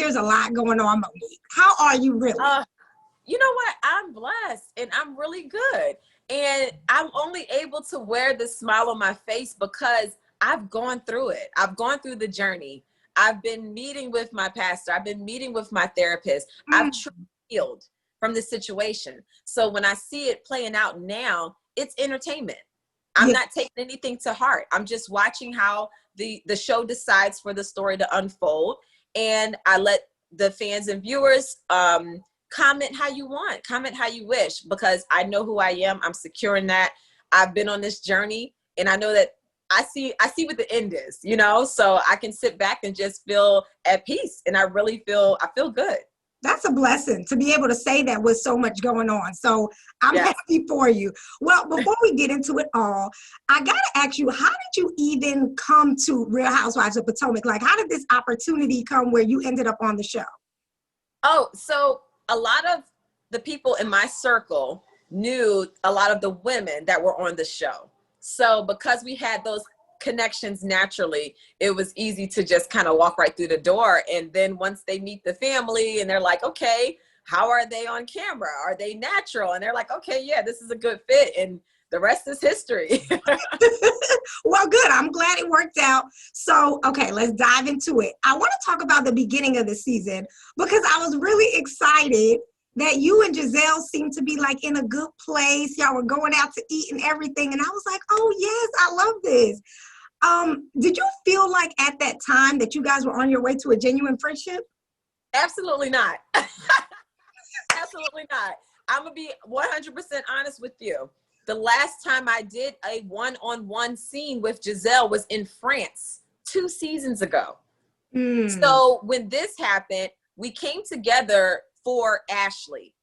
there's a lot going on, Monique. How are you really? You know what? I'm blessed and I'm really good. And I'm only able to wear this smile on my face because I've gone through it. I've gone through the journey. I've been meeting with my pastor. I've been meeting with my therapist. I've truly healed from this situation. So when I see it playing out now, it's entertainment. I'm not taking anything to heart. I'm just watching how the show decides for the story to unfold. And I let the fans and viewers comment how you want, comment how you wish, because I know who I am. I'm secure in that. I've been on this journey and I know that I see what the end is, you know, so I can sit back and just feel at peace. And I feel good. That's a blessing to be able to say that with so much going on. So I'm happy for you. Well, before we get into it all, I got to ask you, how did you even come to Real Housewives of Potomac? Like, how did this opportunity come where you ended up on the show? Oh, so a lot of the people in my circle knew a lot of the women that were on the show. So because we had those connections naturally, it was easy to just kind of walk right through the door. And then once they meet the family and they're like, okay, how are they on camera? Are they natural? And they're like, okay, yeah, this is a good fit. And the rest is history. Well, good. I'm glad it worked out. So, okay, let's dive into it. I want to talk about the beginning of the season because I was really excited that you and Giselle seemed to be like in a good place. Y'all were going out to eat and everything. And I was like, oh yes, I love this. Did you feel like at that time that you guys were on your way to a genuine friendship? Absolutely not. Absolutely not. I'm going to be 100% honest with you. The last time I did a one-on-one scene with Giselle was in France 2 seasons ago. So when this happened, we came together for Ashley.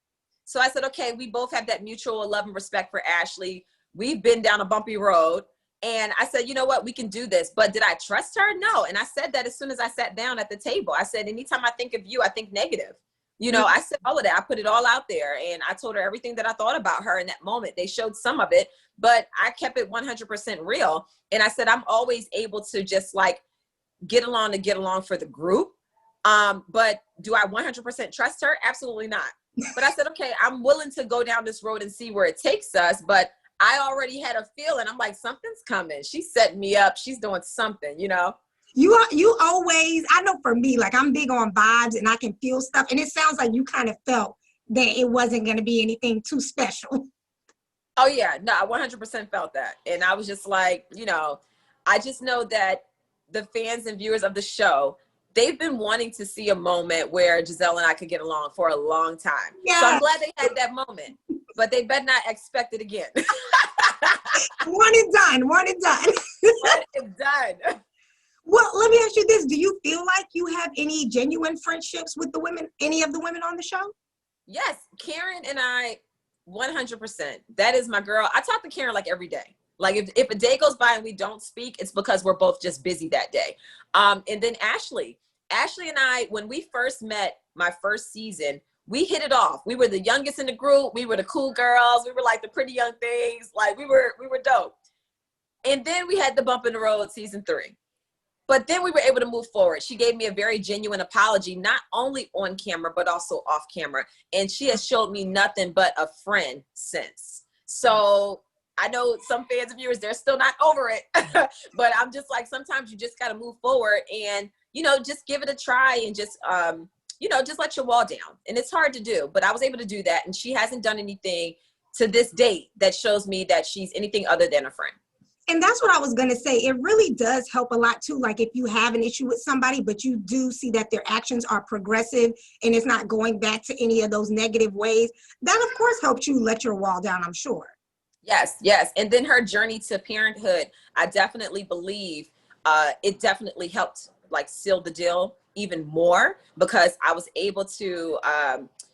So I said, okay, we both have that mutual love and respect for Ashley. We've been down a bumpy road. And I said, you know what, we can do this. But did I trust her? No. And I said that as soon as I sat down at the table. I said, anytime I think of you, I think negative. You know, I said all of that. I put it all out there. And I told her everything that I thought about her in that moment. They showed some of it, but I kept it 100% real. And I said, I'm always able to just like get along for the group. But do I 100% trust her? Absolutely not. But I said, okay, I'm willing to go down this road and see where it takes us. But I already had a feeling. I'm like, something's coming. She's setting me up. She's doing something, you know? You always, I know for me, like I'm big on vibes and I can feel stuff. And it sounds like you kind of felt that it wasn't going to be anything too special. Oh yeah, no, I 100% felt that. And I was just like, you know, I just know that the fans and viewers of the show, they've been wanting to see a moment where Giselle and I could get along for a long time. Yeah. So I'm glad they had that moment, but they better not expect it again. One and done. One and done. Well, let me ask you this. Do you feel like you have any genuine friendships with the women, any of the women on the show? Yes. Karen and I, 100%. That is my girl. I talk to Karen like every day. Like if a day goes by and we don't speak, it's because we're both just busy that day. And then Ashley and I, when we first met my first season, we hit it off. We were the youngest in the group. We were the cool girls. We were like the pretty young things. Like we were dope. And then we had the bump in the road season 3. But then we were able to move forward. She gave me a very genuine apology, not only on camera, but also off camera. And she has showed me nothing but a friend since. So I know some fans and viewers, they're still not over it. But I'm just like, sometimes you just got to move forward and, you know, just give it a try and just, you know, just let your wall down. And it's hard to do, but I was able to do that. And she hasn't done anything to this date that shows me that she's anything other than a friend. And that's what I was going to say. It really does help a lot too. Like if you have an issue with somebody, but you do see that their actions are progressive and it's not going back to any of those negative ways, that of course helps you let your wall down, I'm sure. Yes, yes. And then her journey to parenthood, I definitely believe it definitely helped like seal the deal even more because I was able to,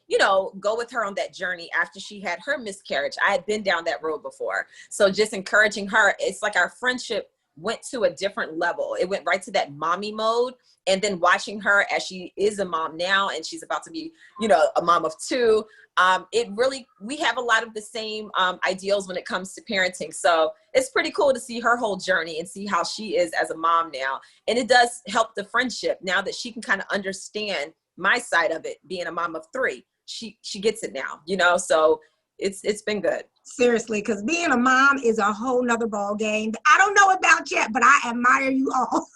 you know, go with her on that journey after she had her miscarriage. I had been down that road before. So just encouraging her, it's like our friendship went to a different level. It went right to that mommy mode. And then watching her as she is a mom now and she's about to be, you know, a mom of 2, it really, we have a lot of the same ideals when it comes to parenting. So it's pretty cool to see her whole journey and see how she is as a mom now. And it does help the friendship now that she can kind of understand my side of it, being a mom of 3. She gets it now, you know, so it's been good. Seriously, because being a mom is a whole nother ball game. I don't know about yet, but I admire you all.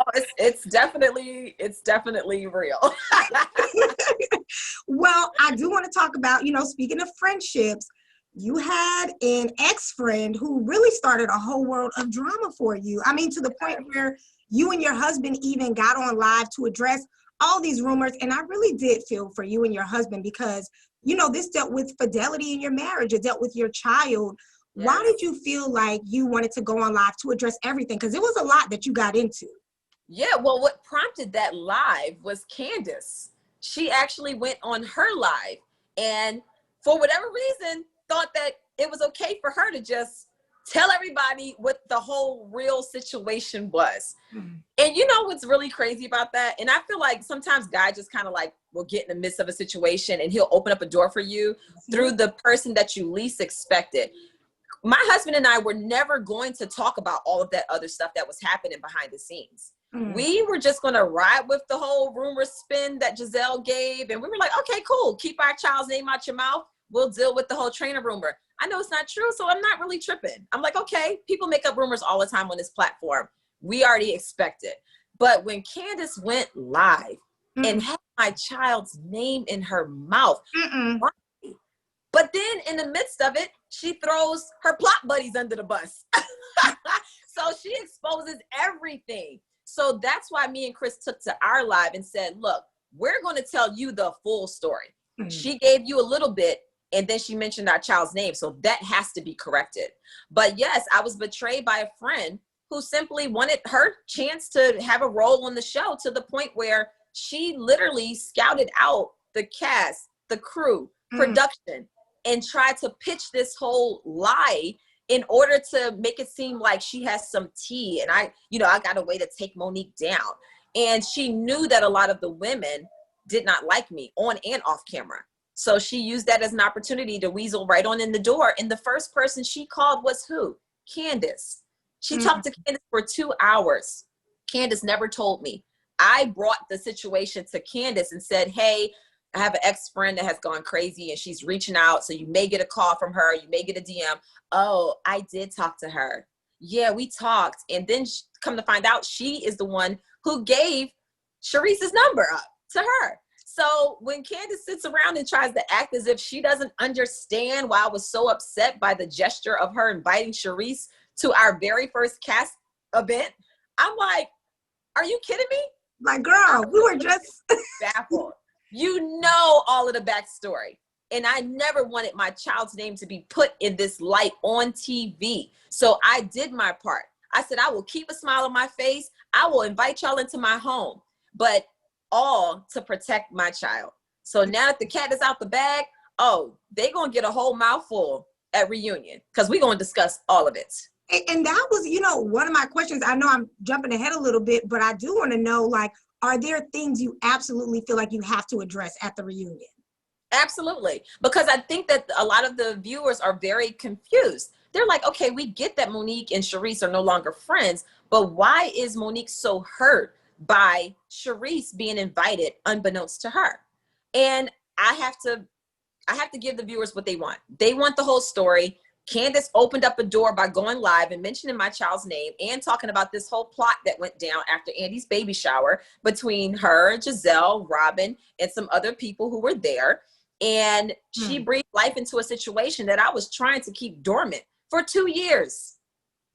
Oh, it's definitely real. Well, I do want to talk about, speaking of friendships, you had an ex-friend who really started a whole world of drama for you. I mean, to the point where you and your husband even got on live to address all these rumors. And I really did feel for you and your husband because, this dealt with fidelity in your marriage. It dealt with your child. Yes. Why did you feel like you wanted to go on live to address everything? Because it was a lot that you got into. Yeah, well, what prompted that live was Candace. She actually went on her live and for whatever reason thought that it was okay for her to just tell everybody what the whole real situation was. Mm-hmm. And you know what's really crazy about that? And I feel like sometimes guys just kind of like will get in the midst of a situation and he'll open up a door for you through the person that you least expected. My husband and I were never going to talk about all of that other stuff that was happening behind the scenes. Mm. We were just going to ride with the whole rumor spin that Giselle gave. And we were like, okay, cool. Keep our child's name out your mouth. We'll deal with the whole trainer rumor. I know it's not true, so I'm not really tripping. I'm like, okay, people make up rumors all the time on this platform. We already expect it. But when Candace went live and had my child's name in her mouth, but then in the midst of it, she throws her plot buddies under the bus. So she exposes everything. So that's why me and Chris took to our live and said, look, we're going to tell you the full story. Mm-hmm. She gave you a little bit, and then she mentioned our child's name. So that has to be corrected. But yes, I was betrayed by a friend who simply wanted her chance to have a role on the show to the point where she literally scouted out the cast, the crew, production, and tried to pitch this whole lie in order to make it seem like she has some tea. And I got a way to take Monique down. And she knew that a lot of the women did not like me on and off camera. So she used that as an opportunity to weasel right on in the door. And the first person she called was who? Candace. She talked to Candace for 2 hours. Candace never told me. I brought the situation to Candace and said, hey, I have an ex-friend that has gone crazy and she's reaching out. So you may get a call from her. You may get a DM. Oh, I did talk to her. Yeah, we talked. And then come to find out she is the one who gave Sharice's number up to her. So when Candace sits around and tries to act as if she doesn't understand why I was so upset by the gesture of her inviting Sharice to our very first cast event, I'm like, are you kidding me? Like, girl, we were just baffled. You know all of the backstory. And I never wanted my child's name to be put in this light on TV. So I did my part. I said, I will keep a smile on my face. I will invite y'all into my home, but all to protect my child. So now that the cat is out the bag, they're going to get a whole mouthful at reunion because we're going to discuss all of it. And that was, one of my questions. I know I'm jumping ahead a little bit, but I do want to know, like, are there things you absolutely feel like you have to address at the reunion? Absolutely. Because I think that a lot of the viewers are very confused. They're like, okay, we get that Monique and Sharice are no longer friends, but why is Monique so hurt by Sharice being invited unbeknownst to her? And I have to give the viewers what they want. They want the whole story. Candace opened up a door by going live and mentioning my child's name and talking about this whole plot that went down after Andy's baby shower between her, Giselle, Robin, and some other people who were there. And she breathed life into a situation that I was trying to keep dormant for 2 years.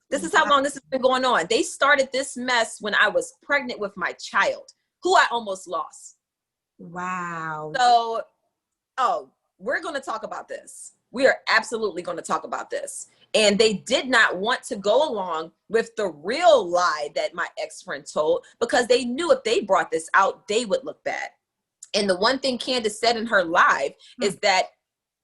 This is how long this has been going on. They started this mess when I was pregnant with my child, who I almost lost. Wow. So, we're going to talk about this. We are absolutely going to talk about this. And they did not want to go along with the real lie that my ex-friend told because they knew if they brought this out, they would look bad. And the one thing Candace said in her live is that,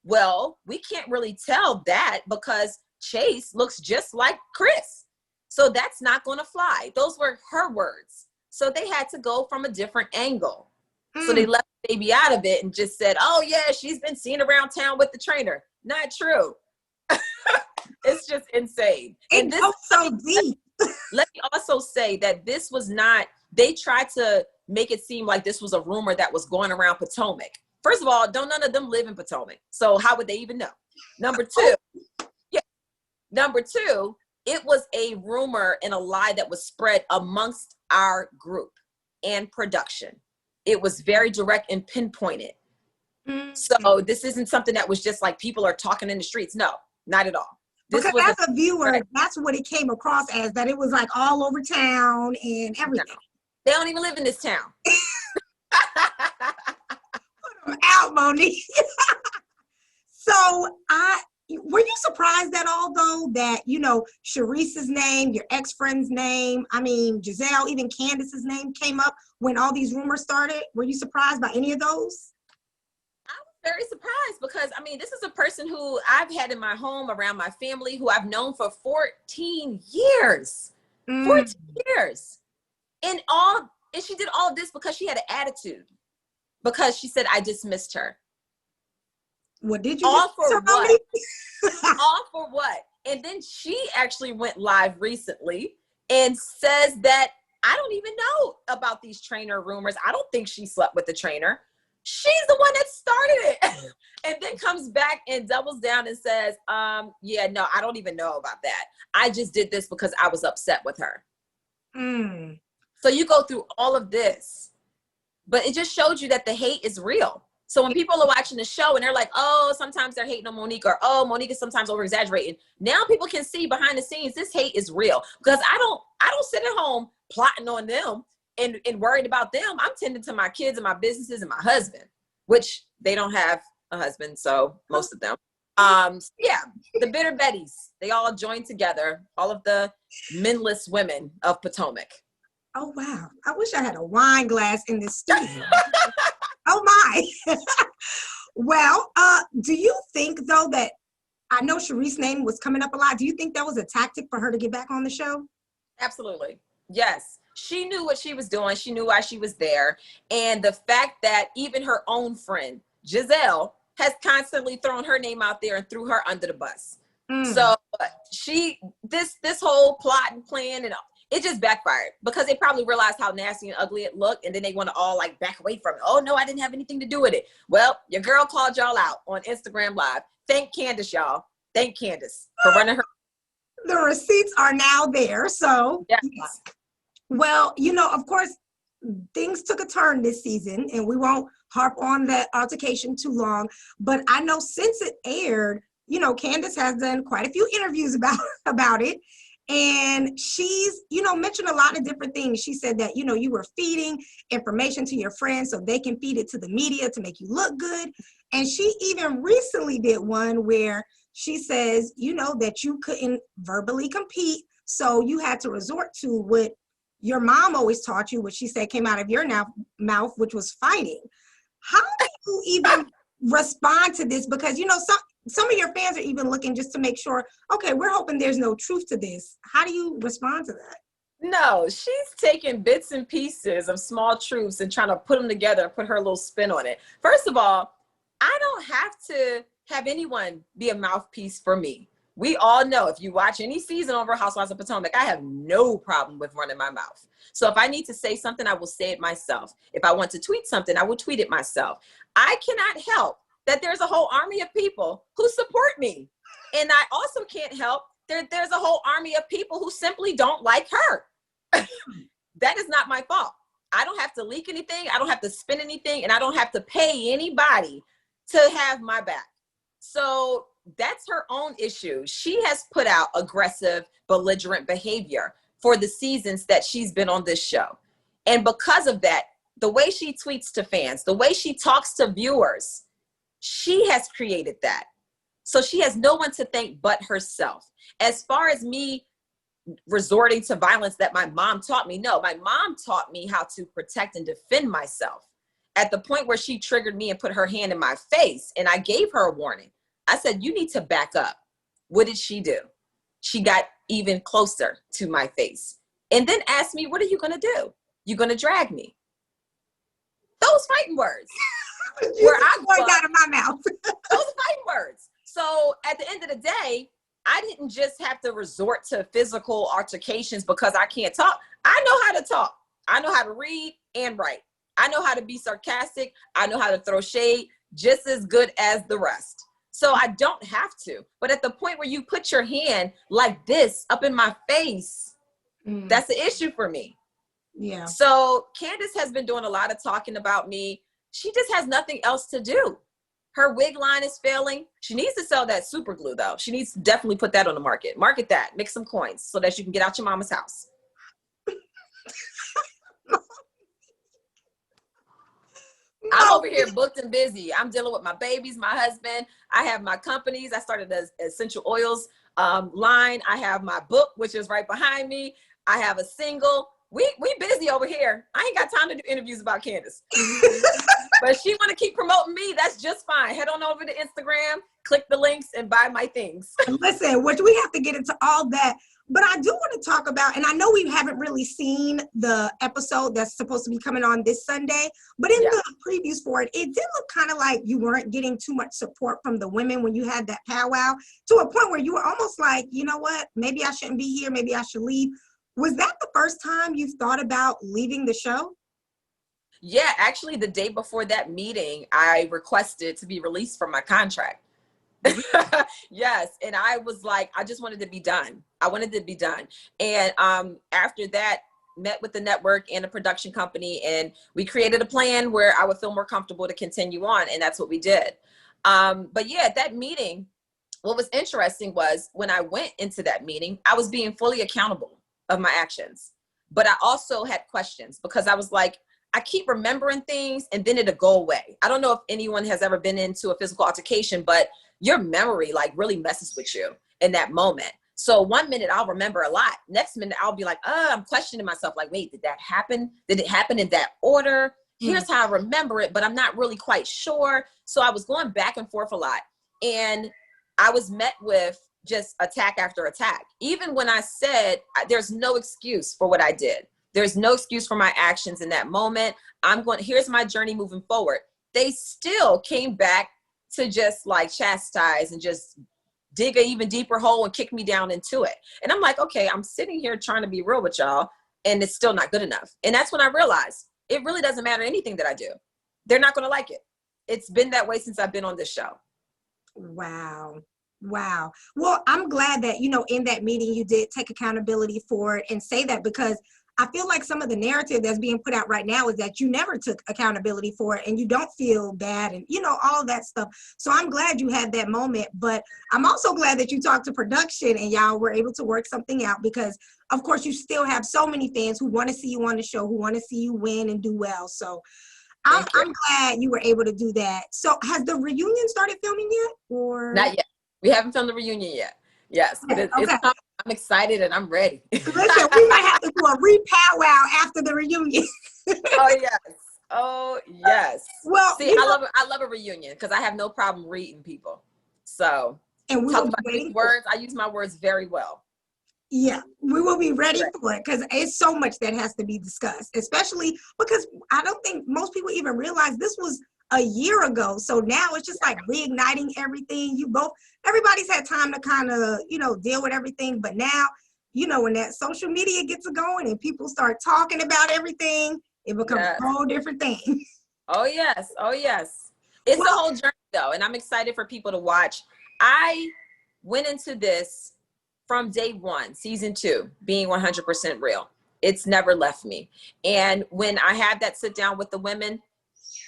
well, we can't really tell that because Chase looks just like Chris. So that's not going to fly. Those were her words. So they had to go from a different angle. So they left the baby out of it and just said, oh, yeah, she's been seen around town with the trainer. Not true. It's just insane. And this is so deep. Let me also say that this was not they tried to make it seem like this was a rumor that was going around Potomac. First of all, don't none of them live in Potomac. So how would they even know? Number two, Number two, it was a rumor and a lie that was spread amongst our group and production. It was very direct and pinpointed. So this isn't something that was just like people are talking in the streets. No, not at all. This because was as a viewer, that's what it came across as, that it was like all over town and everything. They don't even live in this town. Put them out, Monique. So were you surprised at all, though, that, you know, Sharice's name, your ex-friend's name, I mean, Giselle, even Candace's name came up when all these rumors started? Were you surprised by any of those? I was very surprised because, I mean, this is a person who I've had in my home around my family who I've known for 14 years. 14 years. And she did all of this because she had an attitude. Because she said, I dismissed her. What did you all for what? All for what? And then she actually went live recently and says that I don't even know about these trainer rumors. I don't think she slept with the trainer. She's the one that started it. And then comes back and doubles down and says, yeah, no, I don't even know about that. I just did this because I was upset with her. So you go through all of this, but it just showed you that the hate is real. So when people are watching the show and they're like, oh, sometimes they're hating on Monique, or, oh, Monique is sometimes over exaggerating. Now people can see behind the scenes, this hate is real, because I don't sit at home plotting on them and worried about them. I'm tending to my kids and my businesses and my husband, which they don't have a husband. So most of them, yeah, the bitter Bettys, they all joined together, all of the menless women of Potomac. Oh, wow. I wish I had a wine glass in this studio. Oh my. Well, do you think, though, that I know Sharice's name was coming up a lot. Do you think that was a tactic for her to get back on the show? Absolutely. Yes. She knew what she was doing. She knew why she was there. And the fact that even her own friend, Giselle, has constantly thrown her name out there and threw her under the bus. So this whole plot and plan, and it just backfired because they probably realized how nasty and ugly it looked. And then they want to all like back away from it. Oh no, I didn't have anything to do with it. Well, your girl called y'all out on Instagram Live. Thank Candace, y'all. Thank Candace for running her. The receipts are now there. So, yeah. Yes. Well, you know, of course, things took a turn this season, and we won't harp on that altercation too long. But I know since it aired, you know, Candace has done quite a few interviews about it. And she's, you know, mentioned a lot of different things. She said that, you know, you were feeding information to your friends so they can feed it to the media to make you look good. And she even recently did one where she says, you know, that you couldn't verbally compete. So you had to resort to what your mom always taught you, which she said came out of your mouth, which was fighting. How do you even respond to this? Because, you know, some of your fans are even looking just to make sure, okay, we're hoping there's no truth to this. How do you respond to that? No, she's taking bits and pieces of small truths and trying to put them together and put her little spin on it. First of all, I don't have to have anyone be a mouthpiece for me. We all know, if you watch any season over Housewives of Potomac, I have no problem with running my mouth. So if I need to say something, I will say it myself. If I want to tweet something, I will tweet it myself. I cannot help that there's a whole army of people who support me. And I also can't help there's a whole army of people who simply don't like her. That is not my fault. I don't have to leak anything. I don't have to spin anything. And I don't have to pay anybody to have my back. So that's her own issue. She has put out aggressive, belligerent behavior for the seasons that she's been on this show. And because of that, the way she tweets to fans, the way she talks to viewers, she has created that. So she has no one to thank but herself. As far as me resorting to violence that my mom taught me, no, my mom taught me how to protect and defend myself. At the point where she triggered me and put her hand in my face, and I gave her a warning. I said, you need to back up. What did she do? She got even closer to my face and then asked me, what are you going to do? You going to drag me? Those fighting words. Where I words out of my mouth. Those fighting words. So at the end of the day, I didn't just have to resort to physical altercations because I can't talk. I know how to talk. I know how to read and write. I know how to be sarcastic. I know how to throw shade just as good as the rest. So I don't have to. But at the point where you put your hand like this up in my face, that's the issue for me. Yeah. So Candace has been doing a lot of talking about me. She just has nothing else to do. Her wig line is failing. She needs to sell that super glue though. She needs to definitely put that on the market. Market that, make some coins so that you can get out your mama's house. I'm over here booked and busy. I'm dealing with my babies, my husband. I have my companies. I started an essential oils line. I have my book, which is right behind me. I have a single. We busy over here. I ain't got time to do interviews about Candace. But she want to keep promoting me. That's just fine. Head on over to Instagram, click the links, and buy my things. Listen, which we have to get into all that. But I do want to talk about, and I know we haven't really seen the episode that's supposed to be coming on this Sunday, but in the previews for it, it did look kind of like you weren't getting too much support from the women when you had that powwow, to a point where you were almost like, you know what, maybe I shouldn't be here, maybe I should leave. Was that the first time you thought about leaving the show? Yeah, actually the day before that meeting, I requested to be released from my contract. Yes. And I was like, I just wanted to be done. I wanted to be done. And after that, met with the network and a production company, and we created a plan where I would feel more comfortable to continue on. And that's what we did. But yeah, at that meeting, what was interesting was when I went into that meeting, I was being fully accountable of my actions. But I also had questions because I was like, I keep remembering things and then it'll go away. I don't know if anyone has ever been into a physical altercation, but your memory like really messes with you in that moment. So one minute I'll remember a lot. Next minute I'll be like, I'm questioning myself. Like, wait, did that happen? Did it happen in that order? Here's how I remember it, but I'm not really quite sure. So I was going back and forth a lot. And I was met with just attack after attack. Even when I said, there's no excuse for what I did. There's no excuse for my actions in that moment. Here's my journey moving forward. They still came back to just like chastise and just dig an even deeper hole and kick me down into it. And I'm like, okay, I'm sitting here trying to be real with y'all and it's still not good enough. And that's when I realized it really doesn't matter anything that I do. They're not going to like it. It's been that way since I've been on this show. Wow. Wow. Well, I'm glad that, in that meeting, you did take accountability for it and say that, because I feel like some of the narrative that's being put out right now is that you never took accountability for it and you don't feel bad and, all of that stuff. So I'm glad you had that moment, but I'm also glad that you talked to production and y'all were able to work something out, because of course you still have so many fans who want to see you on the show, who want to see you win and do well. So I'm glad you were able to do that. So has the reunion started filming yet, or? Not yet. We haven't filmed the reunion yet. Yes, but it's coming. I'm excited and I'm ready. Listen, we might have to do a re-powwow after the reunion. Oh yes. Well, see, I love a reunion because I have no problem reading people. So, and we talk about these words. I use my words very well. Yeah, we will be ready for it, because it's so much that has to be discussed, especially because I don't think most people even realize this was a year ago. So now it's just like reigniting everything. Everybody's had time to kind of, deal with everything. But now, when that social media gets going and people start talking about everything, it becomes a whole different thing. Oh, yes. Oh, yes. It's a whole journey, though. And I'm excited for people to watch. I went into this from day one, season 2, being 100% real. It's never left me. And when I had that sit down with the women,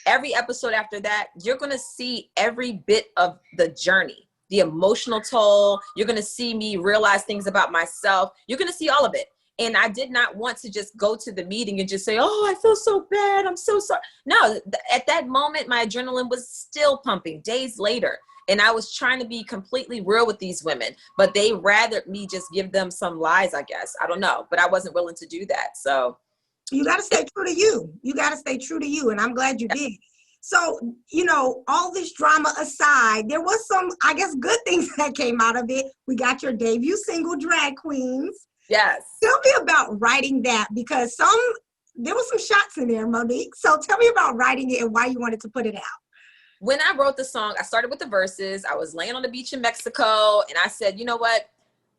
every episode after that, you're going to see every bit of the journey, the emotional toll. You're going to see me realize things about myself. You're going to see all of it. And I did not want to just go to the meeting and just say, oh, I feel so bad. I'm so sorry. No, at that moment, my adrenaline was still pumping days later. And I was trying to be completely real with these women, but they rather me just give them some lies, I guess. I don't know, but I wasn't willing to do that. So you got to stay true to you. You got to stay true to you. And I'm glad you did. So, all this drama aside, there was some, I guess, good things that came out of it. We got your debut single, Drag Queens. Yes. Tell me about writing that, because there were some shots in there, Monique. So tell me about writing it and why you wanted to put it out. When I wrote the song, I started with the verses. I was laying on the beach in Mexico, and I said, you know what?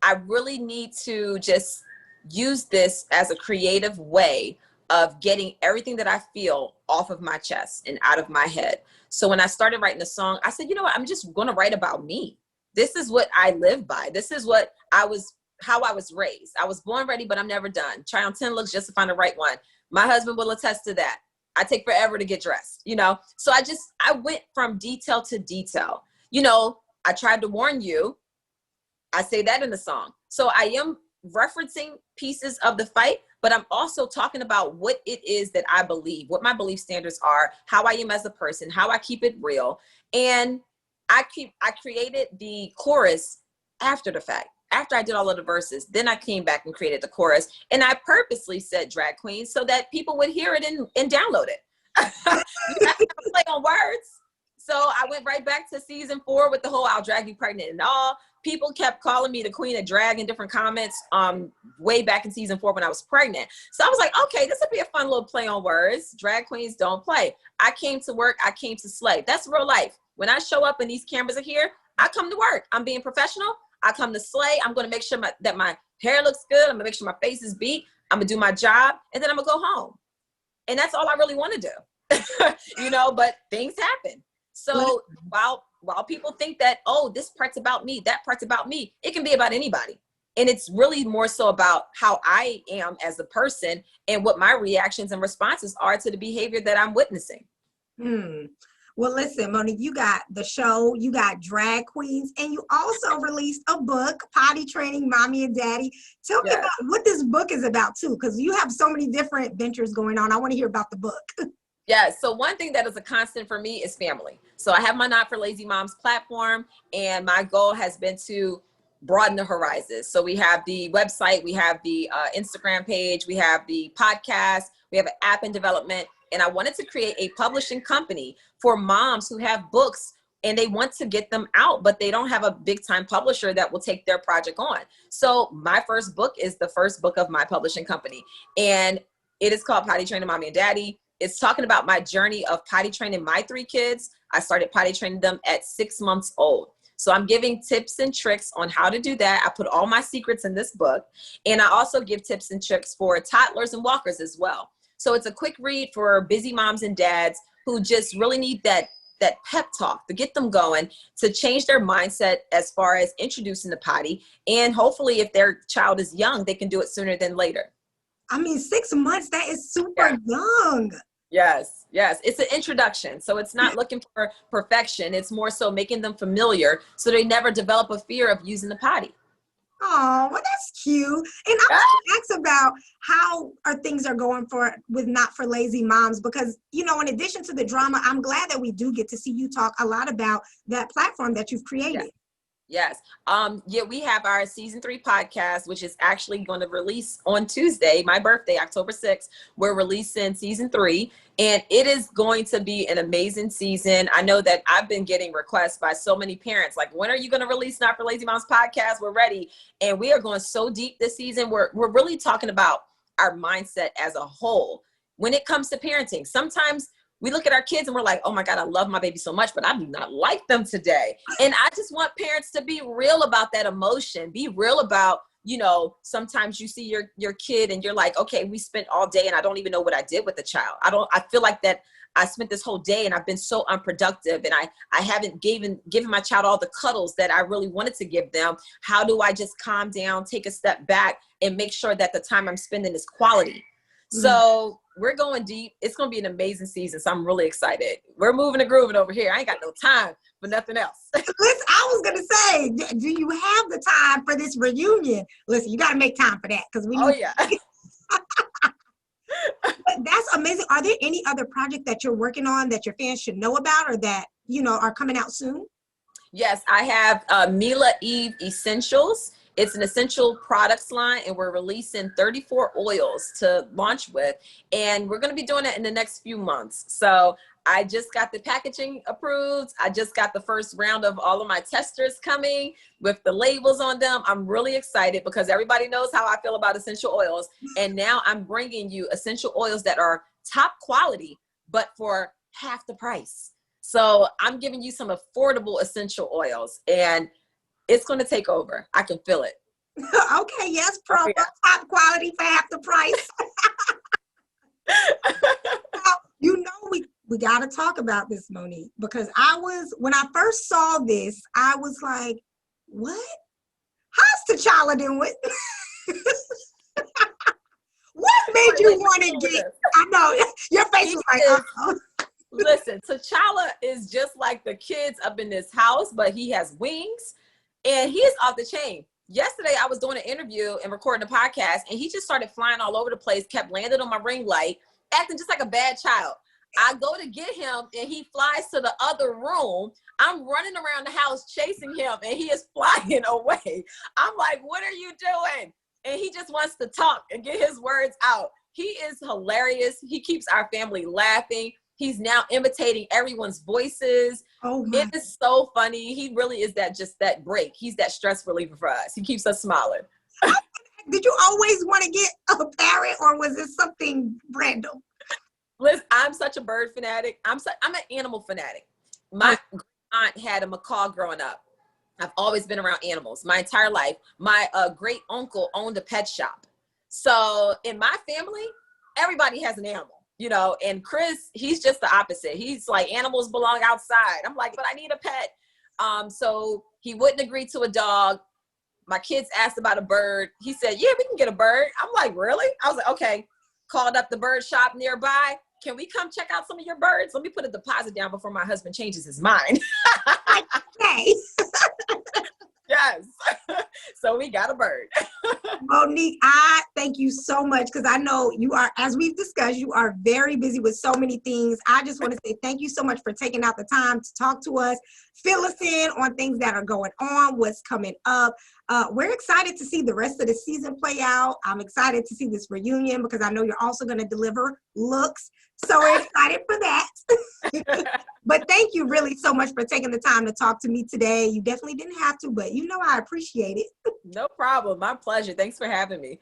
I really need to just use this as a creative way of getting everything that I feel off of my chest and out of my head. So when I started writing the song, I said, you know what, I'm just going to write about me. This is what I live by. This is how I was raised. I was born ready, but I'm never done. Try on 10 looks just to find the right one. My husband will attest to that. I take forever to get dressed, you know? So I went from detail to detail. You know, I tried to warn you. I say that in the song. So I am referencing pieces of the fight, but I'm also talking about what it is that I believe, what my belief standards are, how I am as a person, how I keep it real. And I created the chorus after the fact. After I did all of the verses, then I came back and created the chorus. And I purposely said drag queen so that people would hear it and download it. You have to play on words. So I went right back to season 4 with the whole I'll drag you pregnant and all. People kept calling me the queen of drag in different comments way back in season 4 when I was pregnant. So I was like, okay, this would be a fun little play on words. Drag queens don't play. I came to work. I came to slay. That's real life. When I show up and these cameras are here, I come to work. I'm being professional. I come to slay. I'm going to make sure that my hair looks good. I'm going to make sure my face is beat. I'm going to do my job. And then I'm going to go home. And that's all I really want to do. You know, but things happen. So while people think that, oh, this part's about me, that part's about me, it can be about anybody. And it's really more so about how I am as a person and what my reactions and responses are to the behavior that I'm witnessing. Well, listen, Monique, you got the show, you got drag queens, and you also released a book, Potty Training Mommy and Daddy. Tell me about what this book is about too, because you have so many different ventures going on. I want to hear about the book. Yeah, so one thing that is a constant for me is family. So I have my Not for Lazy Moms platform, and my goal has been to broaden the horizons. So we have the website, we have the Instagram page, we have the podcast, we have an app in development. And I wanted to create a publishing company for moms who have books and they want to get them out, but they don't have a big time publisher that will take their project on. So my first book is the first book of my publishing company. And it is called Potty Training Mommy and Daddy. It's talking about my journey of potty training my 3 kids. I started potty training them at 6 months old. So I'm giving tips and tricks on how to do that. I put all my secrets in this book. And I also give tips and tricks for toddlers and walkers as well. So it's a quick read for busy moms and dads who just really need that pep talk to get them going, to change their mindset as far as introducing the potty. And hopefully if their child is young, they can do it sooner than later. I mean, 6 months, that is super young. Yes. It's an introduction. So it's not looking for perfection. It's more so making them familiar so they never develop a fear of using the potty. Oh, well, that's cute. And I want to ask about how things are going with Not for Lazy Moms, because, you know, in addition to the drama, I'm glad that we do get to see you talk a lot about that platform that you've created. Yes. We have our season 3 podcast, which is actually going to release on Tuesday, my birthday, October 6th. We're releasing season 3, and it is going to be an amazing season. I know that I've been getting requests by so many parents, like, when are you going to release Not for Lazy Moms podcast? We're ready. And we are going so deep this season. We're really talking about our mindset as a whole when it comes to parenting. Sometimes we look at our kids and we're like, oh my God, I love my baby so much, but I do not like them today. And I just want parents to be real about that emotion. Be real about, you know, sometimes you see your kid and you're like, okay, we spent all day and I don't even know what I did with the child. I feel like that I spent this whole day and I've been so unproductive and I haven't given my child all the cuddles that I really wanted to give them. How do I just calm down, take a step back, and make sure that the time I'm spending is quality? So we're going deep. It's going to be an amazing season. So I'm really excited. We're moving and grooving over here. I ain't got no time for nothing else. Listen, I was going to say, do you have the time for this reunion? Listen, you got to make time for that because we need. That's amazing. Are there any other projects that you're working on that your fans should know about or that, you know, are coming out soon? Yes, I have Mila Eve Essentials. It's an essential products line, and we're releasing 34 oils to launch with. And we're going to be doing it in the next few months. So I just got the packaging approved. I just got the first round of all of my testers coming with the labels on them. I'm really excited because everybody knows how I feel about essential oils. And now I'm bringing you essential oils that are top quality, but for half the price. So I'm giving you some affordable essential oils, and it's going to take over. I can feel it. Okay, yes, promo, top quality for half the price. Now, we got to talk about this, Monique, because when I first saw this, I was like, what? How's T'Challa doing? What made you want to get, I know, your face was like, uh-oh. Listen, T'Challa is just like the kids up in this house, but he has wings and he is off the chain. Yesterday, I was doing an interview and recording a podcast, and he just started flying all over the place, kept landing on my ring light, acting just like a bad child. I go to get him, and he flies to the other room. I'm running around the house chasing him, and he is flying away. I'm like, what are you doing? And he just wants to talk and get his words out. He is hilarious. He keeps our family laughing. He's now imitating everyone's voices. Oh my. It is so funny. He really is just that break. He's that stress reliever for us. He keeps us smiling. Did you always want to get a parrot, or was it something random? Listen, I'm such a bird fanatic. I'm an animal fanatic. My aunt had a macaw growing up. I've always been around animals my entire life. My great uncle owned a pet shop. So in my family, everybody has an animal. And Chris, he's just the opposite. He's like, animals belong outside. I'm like, but I need a pet. So he wouldn't agree to a dog. My kids asked about a bird. He said, yeah, we can get a bird. I'm like, really? I was like, okay. Called up the bird shop nearby. Can we come check out some of your birds? Let me put a deposit down before my husband changes his mind. Okay. Yes. So we got a bird. Monique, I thank you so much, because I know you are, as we've discussed, you are very busy with so many things. I just want to say thank you so much for taking out the time to talk to us, fill us in on things that are going on, what's coming up. We're excited to see the rest of the season play out. I'm excited to see this reunion, because I know you're also going to deliver looks. So we're excited for that. But thank you really so much for taking the time to talk to me today. You definitely didn't have to, but I appreciate it. No problem. My pleasure. Thanks for having me.